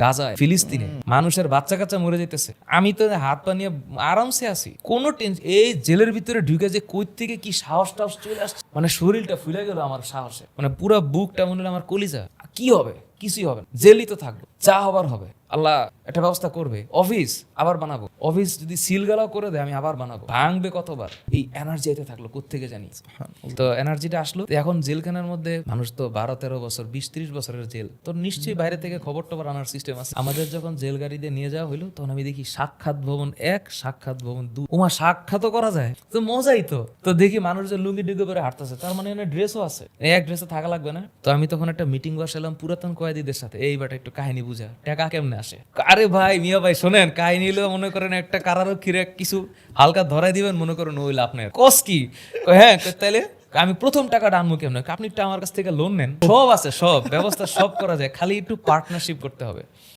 গাজায়, ফিলিস্তিনে মানুষের বাচ্চা কাচ্চা মরে যেতেছে, আমি তো হাত পা নিয়ে আরামসে আছি, কোনো টেনশন। এই জেলের ভিতরে ঢুকে যে কই থেকে কি সাহস টাহস চলে আসছে, মানে শরীরটা ফুলে গেল আমার সাহসে, মানে পুরো বুকটা মনে হলো আমার কলিজা। কি হবে? কিছুই হবে না, জেলই তো থাকবো, যা হবার হবে। আল্লাহ একটা ব্যবস্থা করবে। অফিস আবার বানাবো, অফিস যদি সিলগালাও করে দেয় আমি আবার বানাবো। ভাঙবে কতবার, এই এনার্জি আইতে থাকলো কোত্থেকে জানি। তো এনার্জিটা আসলো। তো এখন জেলখানার মধ্যে মানুষ তো 12-13 বছর, 20-30 বছরের জেল, তো নিশ্চয়ই বাইরে থেকে খবর টবর আনার সিস্টেম আছে। আমাদের যখন জেল গাড়ি দিয়ে নিয়ে যাওয়া হলো তখন আমি দেখি সাক্ষাৎ ভবন 1, সাক্ষাৎ ভবন 2, ওমা সাক্ষাৎও করা যায়, তো মজাই তো। তো দেখি মানুষ যে লুঙ্গি ডুঙ্গি পরে হাঁটতেছে, তার মানে এখানে ড্রেসও আছে, এক ড্রেসে থাকা লাগবে না। তো আমি তখন একটা মিটিং বসালাম পুরাতন কয়েদিদের সাথে, এইবার একটু কাহিনী বুঝা, টাকা কেমনে আসে। আরে ভাই মিয়া ভাই শোনেন, কাহিনী হলো মনে করেন একটা কারারক্ষীর কিছু হালকা ধরাই দিবেন, মনে করেন ওইল আপনার কস কি, হ্যাঁ তাইলে আমি প্রথম টাকাটা আনবো কেমন, আপনি একটু আমার কাছ থেকে লোন নেন, সব আছে, সব ব্যবস্থা সব করা যায়, খালি একটু পার্টনারশিপ করতে হবে।